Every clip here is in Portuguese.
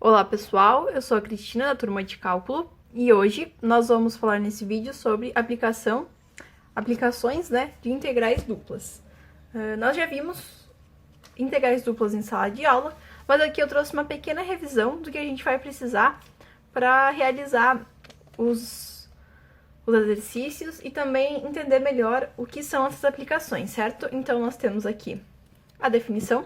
Olá pessoal, eu sou a Cristina da turma de cálculo e hoje nós vamos falar nesse vídeo sobre aplicações de integrais duplas. Nós já vimos integrais duplas em sala de aula, mas aqui eu trouxe uma pequena revisão do que a gente vai precisar para realizar os exercícios e também entender melhor o que são essas aplicações, certo? Então nós temos aqui a definição.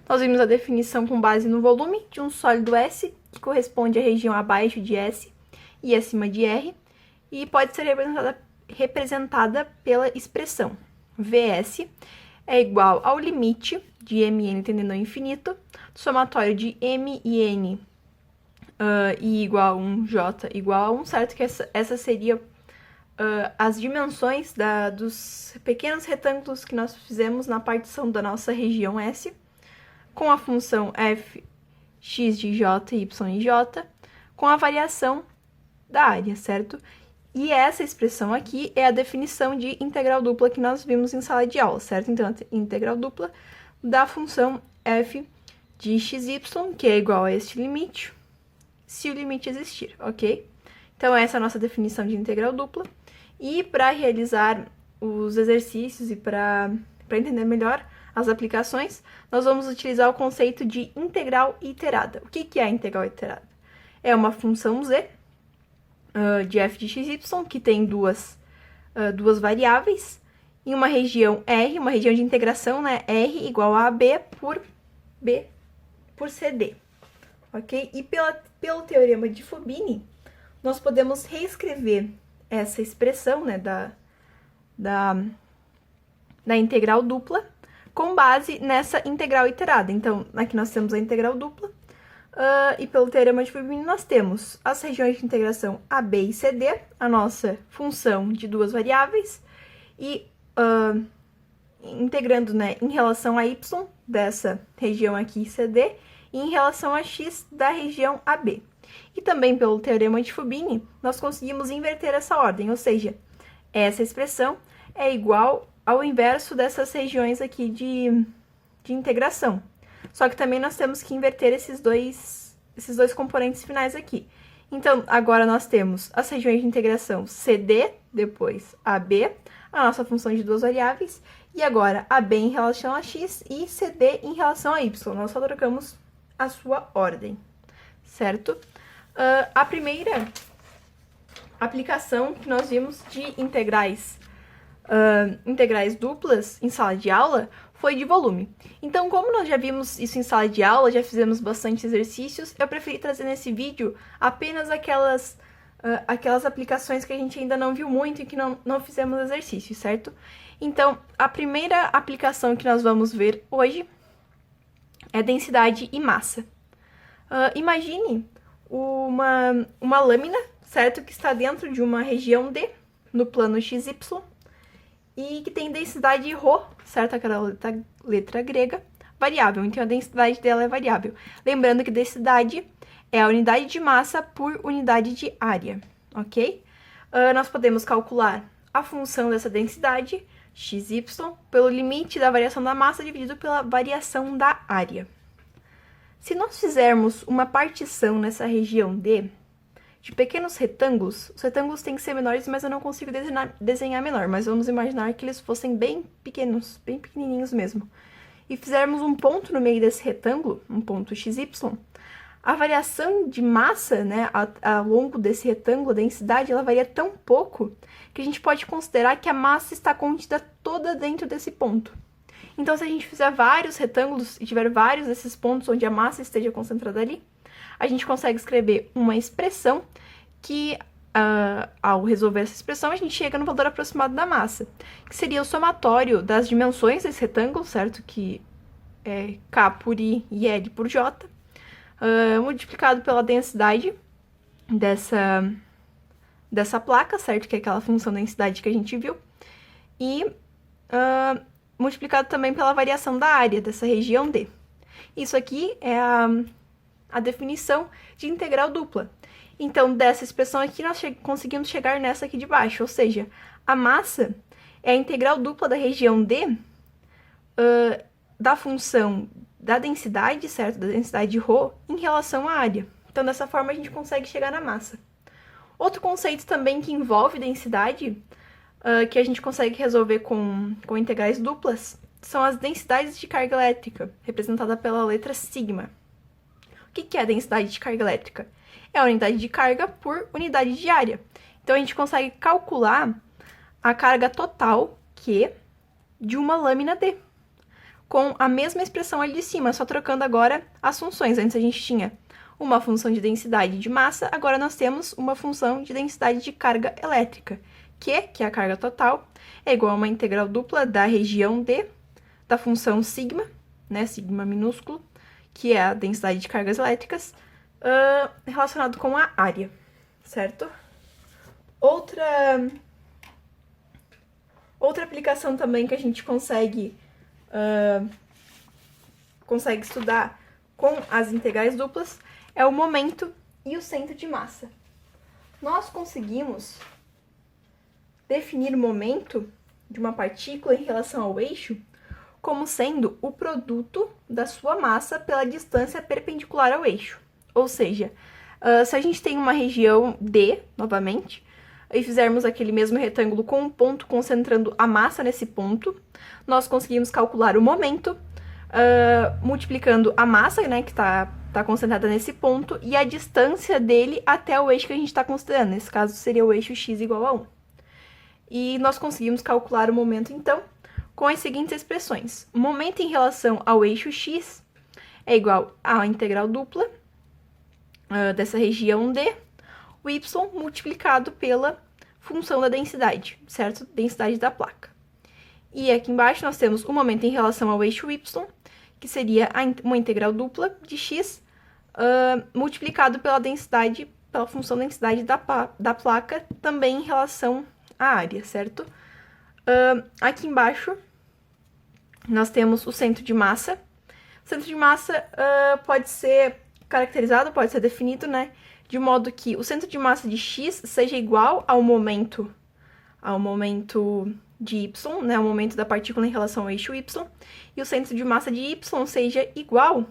Nós vimos a definição com base no volume de um sólido S, que corresponde à região abaixo de S e acima de R, e pode ser representada pela expressão Vs é igual ao limite de Mn tendendo ao infinito, do somatório de M e N I igual a 1, J igual a 1, certo? Que essa seria as dimensões dos pequenos retângulos que nós fizemos na partição da nossa região S, com a função f x de j, y e j, com a variação da área, certo? E essa expressão aqui é a definição de integral dupla que nós vimos em sala de aula, certo? Então, a integral dupla da função f de xy, que é igual a este limite, se o limite existir, ok? Então, essa é a nossa definição de integral dupla. E para realizar os exercícios e para entender melhor as aplicações, nós vamos utilizar o conceito de integral iterada. O que é a integral iterada? É uma função z de f de xy que tem duas variáveis em uma região R, uma região de integração, né? R igual a B por CD, ok? E pelo teorema de Fubini, nós podemos reescrever essa expressão, né, da integral dupla com base nessa integral iterada. Então, aqui nós temos a integral dupla, e pelo teorema de Fubini nós temos as regiões de integração AB e CD, a nossa função de duas variáveis, e integrando, né, em relação a y dessa região aqui CD, e em relação a x da região AB. E também pelo teorema de Fubini, nós conseguimos inverter essa ordem, ou seja, essa expressão é igual ao inverso dessas regiões aqui de integração. Só que também nós temos que inverter esses dois componentes finais aqui. Então, agora nós temos as regiões de integração CD, depois AB, a nossa função de duas variáveis, e agora AB em relação a x e CD em relação a y. Nós só trocamos a sua ordem, certo? A primeira aplicação que nós vimos de integrais duplas em sala de aula foi de volume. Então, como nós já vimos isso em sala de aula, já fizemos bastante exercícios, eu preferi trazer nesse vídeo apenas aquelas aplicações que a gente ainda não viu muito e que não fizemos exercício, certo? Então, a primeira aplicação que nós vamos ver hoje é densidade e massa. Imagine uma lâmina, certo? Que está dentro de uma região D, no plano XY, e que tem densidade ρ, certo? Aquela letra grega, variável. Então, a densidade dela é variável. Lembrando que densidade é a unidade de massa por unidade de área, ok? Nós podemos calcular a função dessa densidade, xy, pelo limite da variação da massa dividido pela variação da área. Se nós fizermos uma partição nessa região D, de pequenos retângulos, os retângulos têm que ser menores, mas eu não consigo desenhar menor, mas vamos imaginar que eles fossem bem pequenos, bem pequenininhos mesmo, e fizermos um ponto no meio desse retângulo, um ponto xy, a variação de massa, né, ao longo desse retângulo, a densidade, ela varia tão pouco que a gente pode considerar que a massa está contida toda dentro desse ponto. Então, se a gente fizer vários retângulos e tiver vários desses pontos onde a massa esteja concentrada ali, a gente consegue escrever uma expressão que, ao resolver essa expressão, a gente chega no valor aproximado da massa, que seria o somatório das dimensões desse retângulo, certo? Que é K por I e L por J, multiplicado pela densidade dessa placa, certo? Que é aquela função da densidade que a gente viu, e multiplicado também pela variação da área dessa região D. Isso aqui é a definição de integral dupla. Então, dessa expressão aqui, nós conseguimos chegar nessa aqui de baixo, ou seja, a massa é a integral dupla da região D da função da densidade, certo? Da densidade ρ em relação à área. Então, dessa forma, a gente consegue chegar na massa. Outro conceito também que envolve densidade, que a gente consegue resolver com integrais duplas, são as densidades de carga elétrica, representada pela letra sigma. O que é a densidade de carga elétrica? É a unidade de carga por unidade de área. Então, a gente consegue calcular a carga total Q de uma lâmina D, com a mesma expressão ali de cima, só trocando agora as funções. Antes a gente tinha uma função de densidade de massa, agora nós temos uma função de densidade de carga elétrica, que é a carga total, é igual a uma integral dupla da região D, da função sigma, né, sigma minúsculo, que é a densidade de cargas elétricas, relacionado com a área, certo? Outra aplicação também que a gente consegue estudar com as integrais duplas é o momento e o centro de massa. Nós conseguimos definir o momento de uma partícula em relação ao eixo como sendo o produto da sua massa pela distância perpendicular ao eixo. Ou seja, se a gente tem uma região D, novamente, e fizermos aquele mesmo retângulo com um ponto concentrando a massa nesse ponto, nós conseguimos calcular o momento multiplicando a massa, né, que está concentrada nesse ponto, e a distância dele até o eixo que a gente está considerando. Nesse caso, seria o eixo x igual a 1. E nós conseguimos calcular o momento, então, com as seguintes expressões. O momento em relação ao eixo x é igual à integral dupla dessa região D, o y multiplicado pela função da densidade, certo? Densidade da placa. E aqui embaixo nós temos o momento em relação ao eixo y, que seria uma integral dupla de x multiplicado pela densidade, pela função densidade da placa, também em relação à área, certo? Aqui embaixo nós temos o centro de massa. O centro de massa pode ser caracterizado, pode ser definido, né, de modo que o centro de massa de x seja igual ao momento de y, né, o momento da partícula em relação ao eixo y, e o centro de massa de y seja igual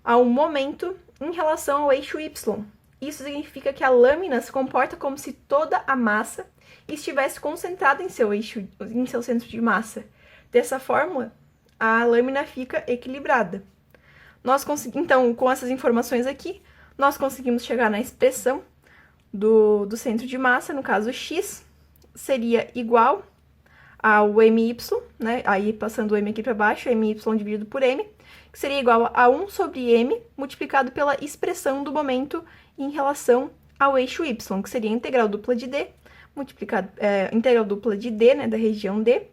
ao momento em relação ao eixo y. Isso significa que a lâmina se comporta como se toda a massa estivesse concentrada em seu eixo, em seu centro de massa. Dessa forma, a lâmina fica equilibrada. Então, com essas informações aqui, nós conseguimos chegar na expressão do centro de massa, no caso x, seria igual ao my, né? Aí passando o m aqui para baixo, my dividido por m, que seria igual a 1 sobre m multiplicado pela expressão do momento em relação ao eixo y, que seria a integral dupla de d, integral dupla de d, né, da região D,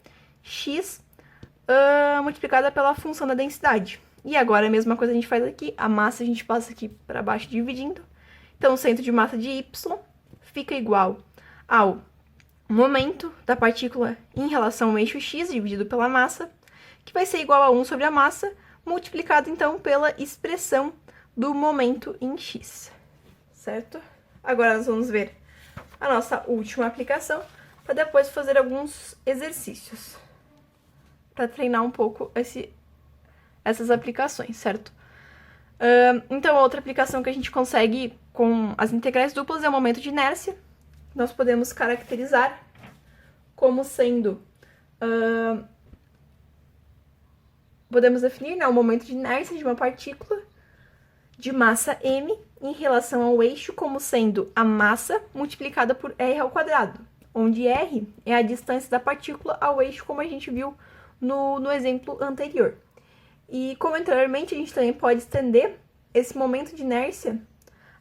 x multiplicada pela função da densidade. E agora a mesma coisa a gente faz aqui, a massa a gente passa aqui para baixo dividindo. Então, o centro de massa de y fica igual ao momento da partícula em relação ao eixo x dividido pela massa, que vai ser igual a 1 sobre a massa, multiplicado então pela expressão do momento em x, certo? Agora nós vamos ver a nossa última aplicação, para depois fazer alguns exercícios, para treinar um pouco essas aplicações, certo? Então, outra aplicação que a gente consegue com as integrais duplas é o momento de inércia. Nós podemos caracterizar como sendo... podemos definir, né, o momento de inércia de uma partícula de massa m em relação ao eixo como sendo a massa multiplicada por r ao quadrado, onde r é a distância da partícula ao eixo, como a gente viu no exemplo anterior. E como anteriormente, a gente também pode estender esse momento de inércia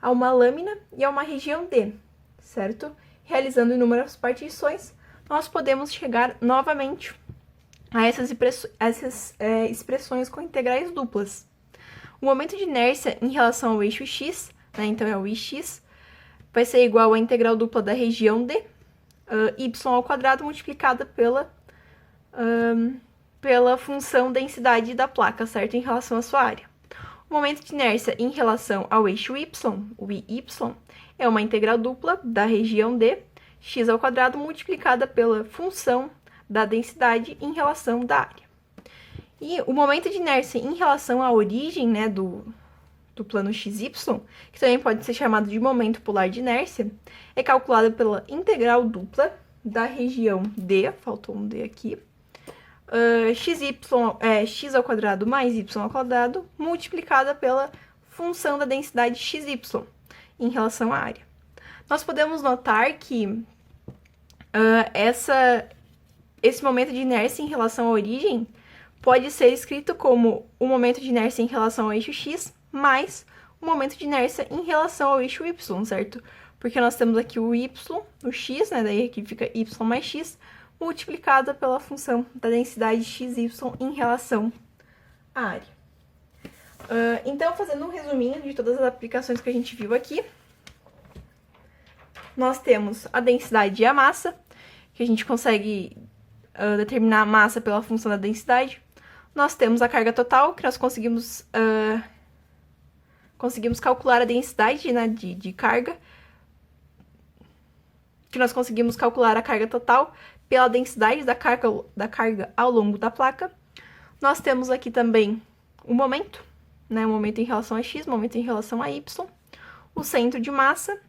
a uma lâmina e a uma região D, certo? Realizando inúmeras partições, nós podemos chegar novamente a essas expressões com integrais duplas. O momento de inércia em relação ao eixo x, né, então é o ix, vai ser igual à integral dupla da região D, y ao quadrado multiplicada pela função densidade da placa, certo? Em relação à sua área. O momento de inércia em relação ao eixo y, o y, é uma integral dupla da região D, x ao quadrado multiplicada pela função da densidade em relação da área. E o momento de inércia em relação à origem, né, do plano XY, que também pode ser chamado de momento polar de inércia, é calculado pela integral dupla da região D, faltou um D aqui, x ao quadrado mais y ao quadrado, multiplicada pela função da densidade xy em relação à área. Nós podemos notar que esse momento de inércia em relação à origem pode ser escrito como o momento de inércia em relação ao eixo x mais o momento de inércia em relação ao eixo y, certo? Porque nós temos aqui o y, o x, né? Daí aqui fica y mais x, multiplicado pela função da densidade xy em relação à área. Então, fazendo um resuminho de todas as aplicações que a gente viu aqui, nós temos a densidade e a massa, que a gente consegue determinar a massa pela função da densidade. Nós temos a carga total, que nós conseguimos calcular a densidade, né, de carga, que nós conseguimos calcular a carga total pela densidade da carga ao longo da placa. Nós temos aqui também o momento, né, o momento em relação a x, o momento em relação a y, o centro de massa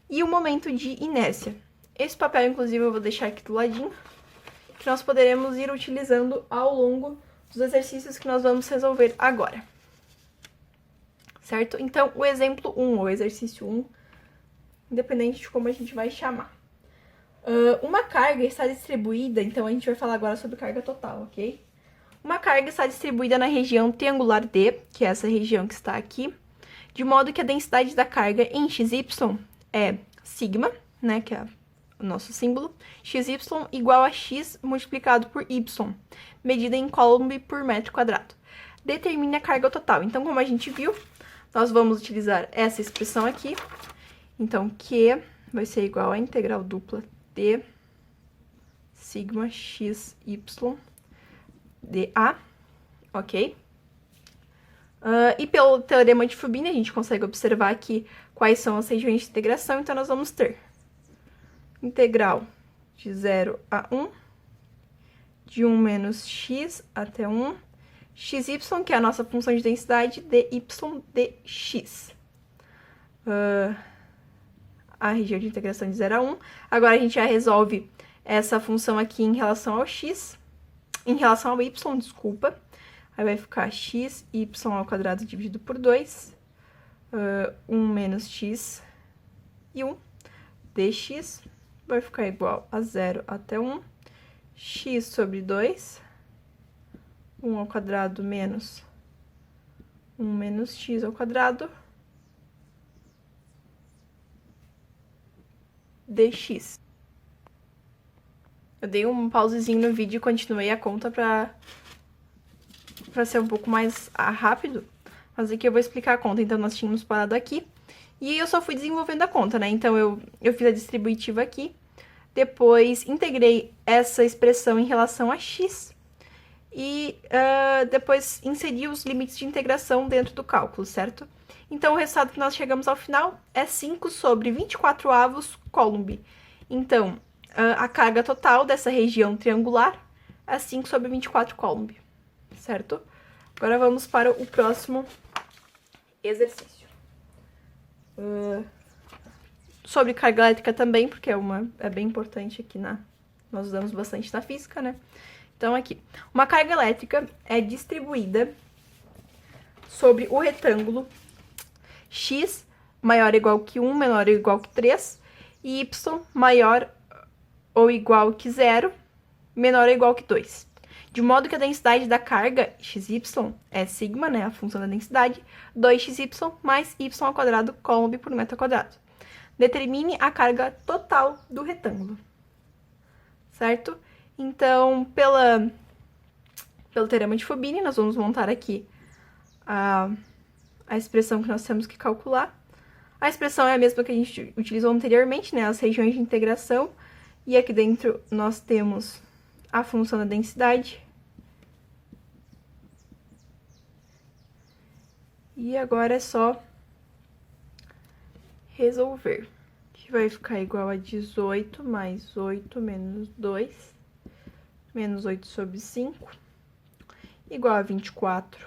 e o momento de inércia. Esse papel, inclusive, eu vou deixar aqui do ladinho, que nós poderemos ir utilizando ao longo dos exercícios que nós vamos resolver agora. Certo? Então, o exemplo 1, ou exercício 1, independente de como a gente vai chamar. Uma carga está distribuída, então a gente vai falar agora sobre carga total, ok? Uma carga está distribuída na região triangular D, que é essa região que está aqui, de modo que a densidade da carga em XY é sigma, né, que é o nosso símbolo, XY igual a x multiplicado por y, medida em coulomb por metro quadrado. Determine a carga total. Então, como a gente viu, nós vamos utilizar essa expressão aqui. Então, Q vai ser igual a integral dupla d sigma x y dA, ok? E pelo teorema de Fubini, a gente consegue observar aqui quais são as regiões de integração. Então, nós vamos ter integral de 0 a 1, de 1 menos x até 1, xy, que é a nossa função de densidade, dy dx. A região de integração de 0 a 1. Agora, a gente já resolve essa função aqui em relação ao x, em relação ao y, desculpa. Aí vai ficar x, y ao quadrado dividido por 2, 1 menos x e 1, dx vai ficar igual a 0 até 1, x sobre 2, 1 ao quadrado menos 1 menos x ao quadrado, dx. Eu dei um pausezinho no vídeo e continuei a conta pra ser um pouco mais rápido, mas aqui eu vou explicar a conta. Então, nós tínhamos parado aqui, e eu só fui desenvolvendo a conta, né? Então, eu fiz a distributiva aqui, depois integrei essa expressão em relação a x, e depois inseri os limites de integração dentro do cálculo, certo? Então, o resultado que nós chegamos ao final é 5 sobre 24 avos coulomb. Então, a carga total dessa região triangular é 5 sobre 24 coulomb, certo? Agora vamos para o próximo exercício. Sobre carga elétrica também, porque é bem importante aqui nós usamos bastante na física, né? Então, aqui, uma carga elétrica é distribuída sobre o retângulo x maior ou igual que 1, menor ou igual que 3, e y maior ou igual que 0, menor ou igual que 2. De modo que a densidade da carga xy é sigma, né, a função da densidade, 2xy mais y ao quadrado coulomb por metro quadrado. Determine a total do retângulo, certo? Então, pelo teorema de Fubini, nós vamos montar aqui a expressão que nós temos que calcular. A expressão é a mesma que a gente utilizou anteriormente, né, as regiões de integração, e aqui dentro nós temos a função da densidade. E agora é só resolver. Que vai ficar igual a 18 mais 8 menos 2, menos 8 sobre 5. igual a 24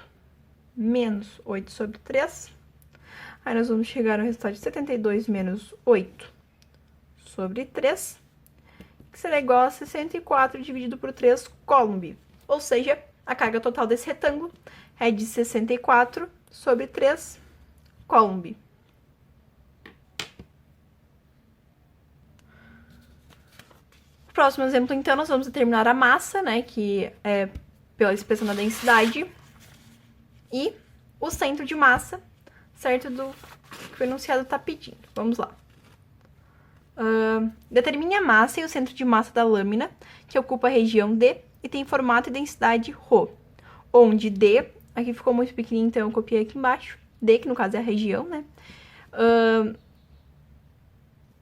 menos 8 sobre 3. Aí nós vamos chegar no resultado de 72 menos 8 sobre 3, que será igual a 64 dividido por 3 Coulomb. Ou seja, a carga total desse retângulo é de 64 sobre 3 Coulomb. Próximo exemplo, então, nós vamos determinar a massa, né, que é pela expressão da densidade, e o centro de massa, certo, do que o enunciado está pedindo. Vamos lá. Determine a massa e o centro de massa da lâmina, que ocupa a região D e tem formato e densidade ρ, onde D, aqui ficou muito pequenininho, então eu copiei aqui embaixo, D, que no caso é a região, né,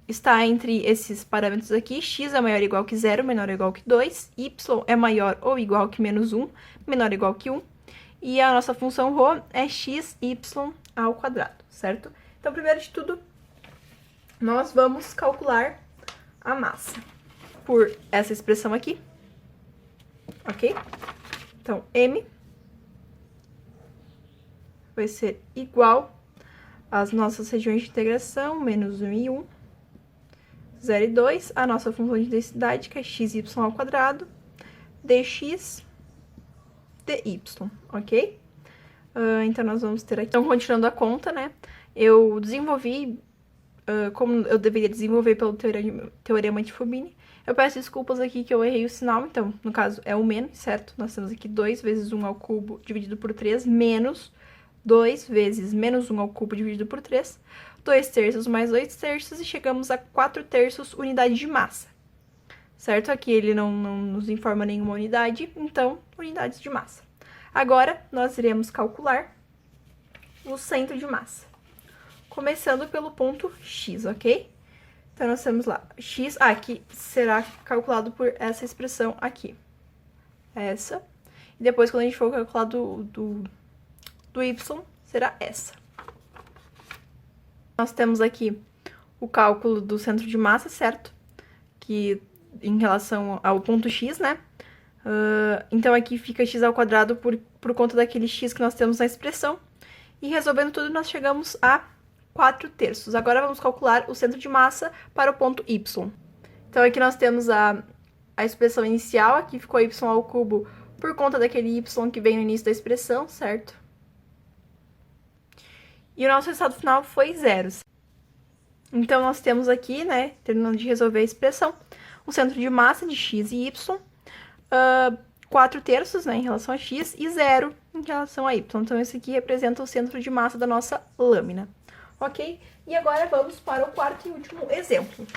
está entre esses parâmetros aqui, x é maior ou igual que 0, menor ou igual que 2, y é maior ou igual que menos 1, menor ou igual que 1, e a nossa função ρ é x, y ao quadrado, certo? Então, primeiro de tudo, nós vamos calcular a massa por essa expressão aqui, ok? Então, m vai ser igual às nossas regiões de integração, menos 1 e 1, 0 e 2, a nossa função de densidade, que é xy ao quadrado, dx, dy, ok? Então, nós vamos ter aqui... Então, continuando a conta, né? Eu desenvolvi, como eu deveria desenvolver pelo teorema de Fubini. Eu peço desculpas aqui que eu errei o sinal, então, no caso, é o menos, certo? Nós temos aqui 2 vezes 1 ao cubo dividido por 3, menos 2 vezes menos 1 ao cubo dividido por 3, 2 terços mais 2 terços, e chegamos a 4 terços unidade de massa, certo? Aqui ele não nos informa nenhuma unidade, então, unidades de massa. Agora, nós iremos calcular o centro de massa, começando pelo ponto X, ok? Então, nós temos lá, X, que será calculado por essa expressão aqui, essa, e depois, quando a gente for calcular do Y, será essa. Nós temos aqui o cálculo do centro de massa, certo? Que em relação ao ponto X, né? Então, aqui fica x ao quadrado por conta daquele x que nós temos na expressão. E resolvendo tudo, nós chegamos a 4 terços. Agora, vamos calcular o centro de massa para o ponto Y. Então, aqui nós temos a expressão inicial, aqui ficou y ao cubo por conta daquele y que vem no início da expressão, certo? E o nosso resultado final foi 0. Então, nós temos aqui, né, terminando de resolver a expressão, o centro de massa de x e y, 4 terços, né, em relação a x, e 0 em relação a y. Então, esse aqui representa o centro de massa da nossa lâmina, ok? E agora vamos para o quarto e último exemplo.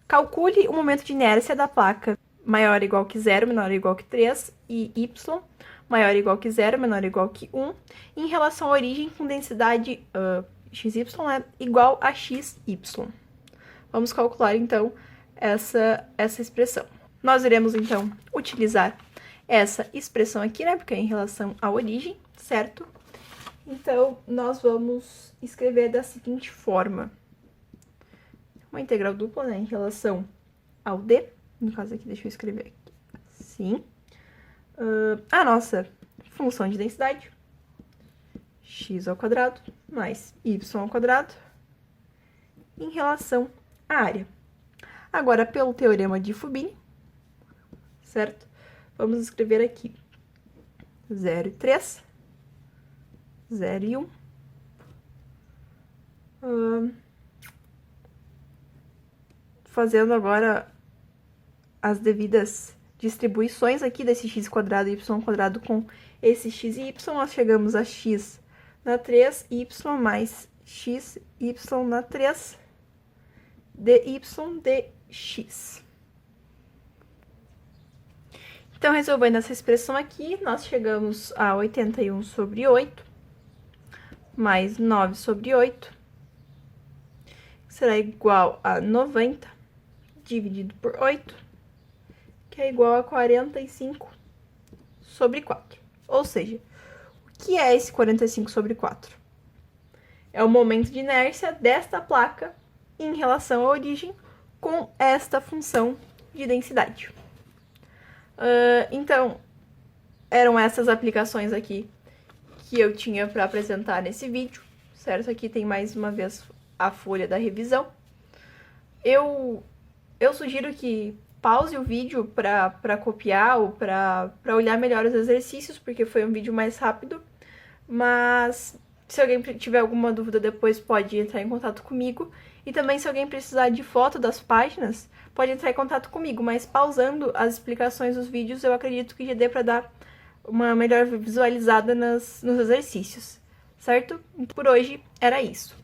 Calcule o momento de inércia da placa maior ou igual que 0, menor ou igual que 3, e y maior ou igual que 0, menor ou igual que 1, em relação à origem com densidade xy, né, igual a xy. Vamos calcular, então, essa expressão. Nós iremos, então, utilizar essa expressão aqui, né, porque é em relação à origem, certo? Então, nós vamos escrever da seguinte forma. Uma integral dupla, né, em relação ao d, no caso aqui, deixa eu escrever aqui, assim. A nossa função de densidade, x ao quadrado mais y ao quadrado, em relação à área. Agora, pelo teorema de Fubini, certo? Vamos escrever aqui 0 e 3, 0 e 1. Fazendo agora as devidas distribuições aqui desse x quadrado e y quadrado com esse x e y, nós chegamos a x na 3, y mais x, y na 3, dy, dx. Então, resolvendo essa expressão aqui, nós chegamos a 81 sobre 8, mais 9 sobre 8, que será igual a 90, dividido por 8, que é igual a 45 sobre 4. Ou seja, o que é esse 45 sobre 4? É o momento de inércia desta placa em relação à origem com esta função de densidade. Então, eram essas aplicações aqui que eu tinha para apresentar nesse vídeo, certo? Aqui tem mais uma vez a folha da revisão. Eu sugiro que pause o vídeo para copiar ou para olhar melhor os exercícios, porque foi um vídeo mais rápido. Mas se alguém tiver alguma dúvida depois, pode entrar em contato comigo. E também, se alguém precisar de foto das páginas, pode entrar em contato comigo. Mas pausando as explicações dos vídeos, eu acredito que já dê para dar uma melhor visualizada nos exercícios, certo? Por hoje era isso.